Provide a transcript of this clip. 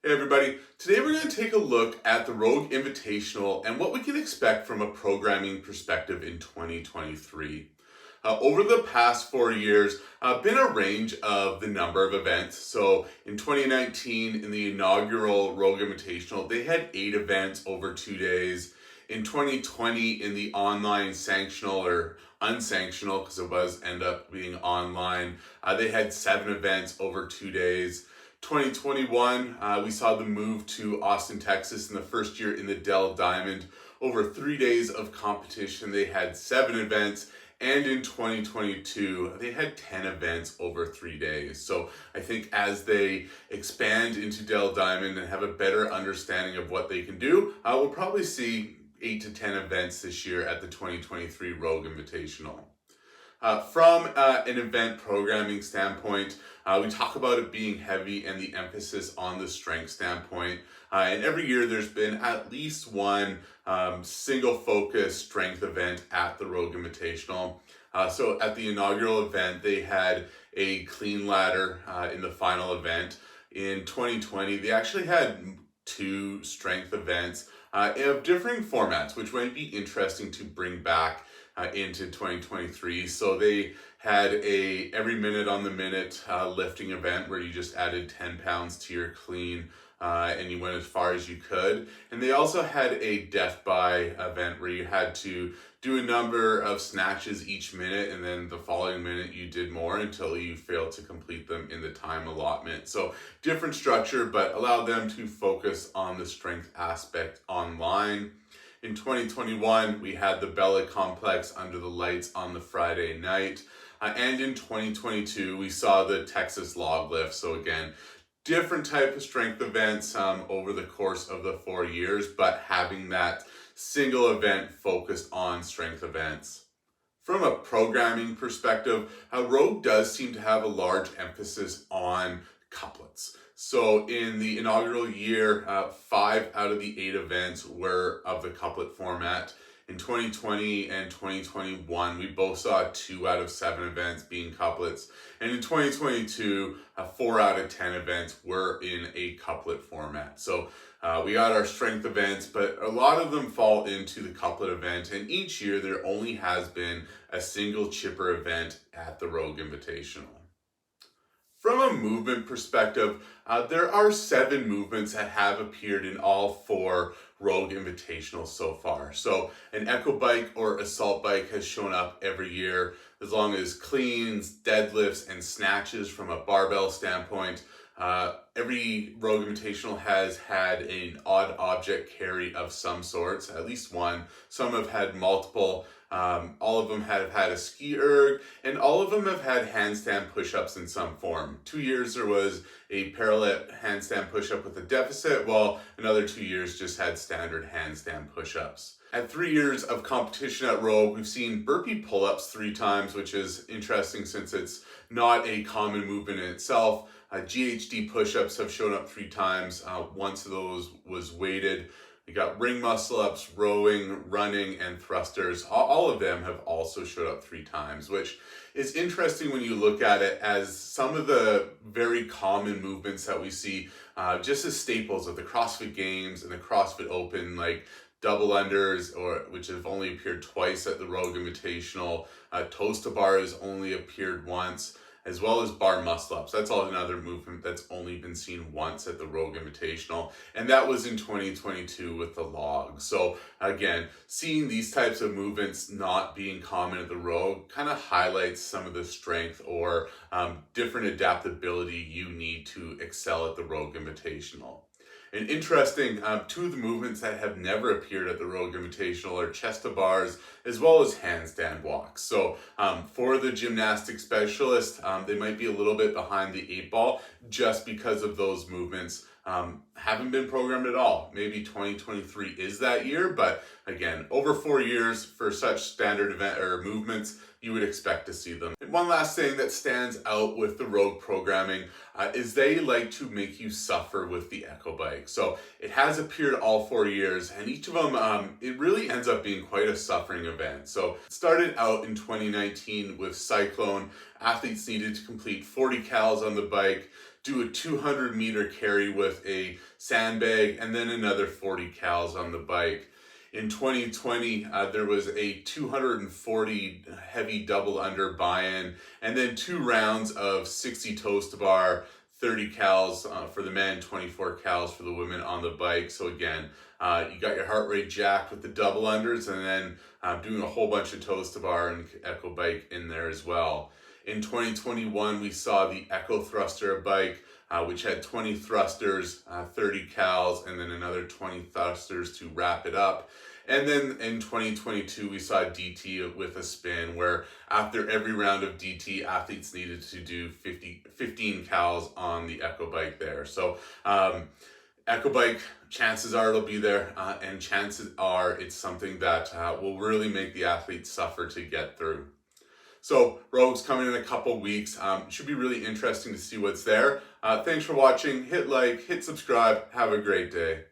Hey everybody, today we're going to take a look at the Rogue Invitational and what we can expect from a programming perspective in 2023. Over the past 4 years, been a range of the number of events. So in 2019, in the inaugural Rogue Invitational, they had 8 events over 2 days. In 2020, in the online sanctional or unsanctional, because it was end up being online, they had 7 events over 2 days. 2021, we saw the move to Austin, Texas in the first year in the Dell Diamond. Over 3 days of competition, they had 7 events. And in 2022, they had 10 events over 3 days. So I think as they expand into Dell Diamond and have a better understanding of what they can do, we'll probably see 8 to 10 events this year at the 2023 Rogue Invitational. From an event programming standpoint, we talk about it being heavy and the emphasis on the strength standpoint. And every year there's been at least one single focus strength event at the Rogue Invitational. So at the inaugural event, they had a clean ladder in the final event. In 2020, they actually had 2 strength events of differing formats, which might be interesting to bring back into 2023. So they had a every minute on the minute lifting event where you just added 10 pounds to your clean and you went as far as you could. And they also had a death by event where you had to do a number of snatches each minute, and then the following minute you did more until you failed to complete them in the time allotment. So different structure, but allowed them to focus on the strength aspect online. In 2021, we had the Bella Complex under the lights on the Friday night. And in 2022, we saw the Texas log lift. So again, different type of strength events over the course of the 4 years, but having that single event focused on strength events. From a programming perspective, Rogue does seem to have a large emphasis on couplets. So in the inaugural year, 5 out of the 8 events were of the couplet format. In 2020 and 2021, we both saw 2 out of 7 events being couplets. And in 2022, 4 out of 10 events were in a couplet format. So we got our strength events, but a lot of them fall into the couplet event. And each year there only has been a single chipper event at the Rogue Invitational. From a movement perspective, there are 7 movements that have appeared in all 4 Rogue Invitationals so far. So an echo bike or assault bike has shown up every year, as long as cleans, deadlifts, and snatches from a barbell standpoint. Every Rogue Invitational has had an odd object carry of some sorts, at least one. Some have had multiple. All of them have had a ski erg, and all of them have had handstand push-ups in some form. 2 years there was a parallel handstand push-up with a deficit, while another 2 years just had standard handstand push-ups. At 3 years of competition at Rogue, we've seen burpee pull-ups 3 times, which is interesting since it's not a common movement in itself. GHD push-ups have shown up 3 times. Once of those was weighted. We got ring muscle ups, rowing, running, and thrusters. All of them have also showed up 3 times, which is interesting when you look at it as some of the very common movements that we see just as staples of the CrossFit Games and the CrossFit Open, like double unders, which have only appeared twice at the Rogue Invitational. Toes to bar has only appeared once, as well as bar muscle ups. That's all another movement that's only been seen once at the Rogue Invitational, and that was in 2022 with the log. So again, seeing these types of movements not being common at the Rogue kind of highlights some of the strength or different adaptability you need to excel at the Rogue Invitational. And interesting, 2 of the movements that have never appeared at the Rogue Invitational are chest to bars as well as handstand walks. So for the gymnastic specialist, they might be a little bit behind the 8 ball just because of those movements haven't been programmed at all. Maybe 2023 is that year, but again, over 4 years for such standard event or movements, you would expect to see them. And one last thing that stands out with the Rogue programming is they like to make you suffer with the Echo Bike. So it has appeared all 4 years, and each of them, it really ends up being quite a suffering event. So it started out in 2019 with Cyclone. Athletes needed to complete 40 cals on the bike, do a 200-meter carry with a sandbag, and then another 40 cals on the bike. In 2020, there was a 240 heavy double under buy-in, and then 2 rounds of 60 toes to bar, 30 cals for the men, 24 cals for the women on the bike. So again, you got your heart rate jacked with the double unders, and then doing a whole bunch of toes to bar and echo bike in there as well. In 2021, we saw the Echo Thruster bike, which had 20 thrusters, 30 cals, and then another 20 thrusters to wrap it up. And then in 2022, we saw DT with a spin, where after every round of DT, athletes needed to do 15 cals on the Echo bike there. So Echo bike, chances are it'll be there, and chances are it's something that will really make the athletes suffer to get through. So Rogue's coming in a couple weeks. Should be really interesting to see what's there. Thanks for watching. Hit like, hit subscribe. Have a great day.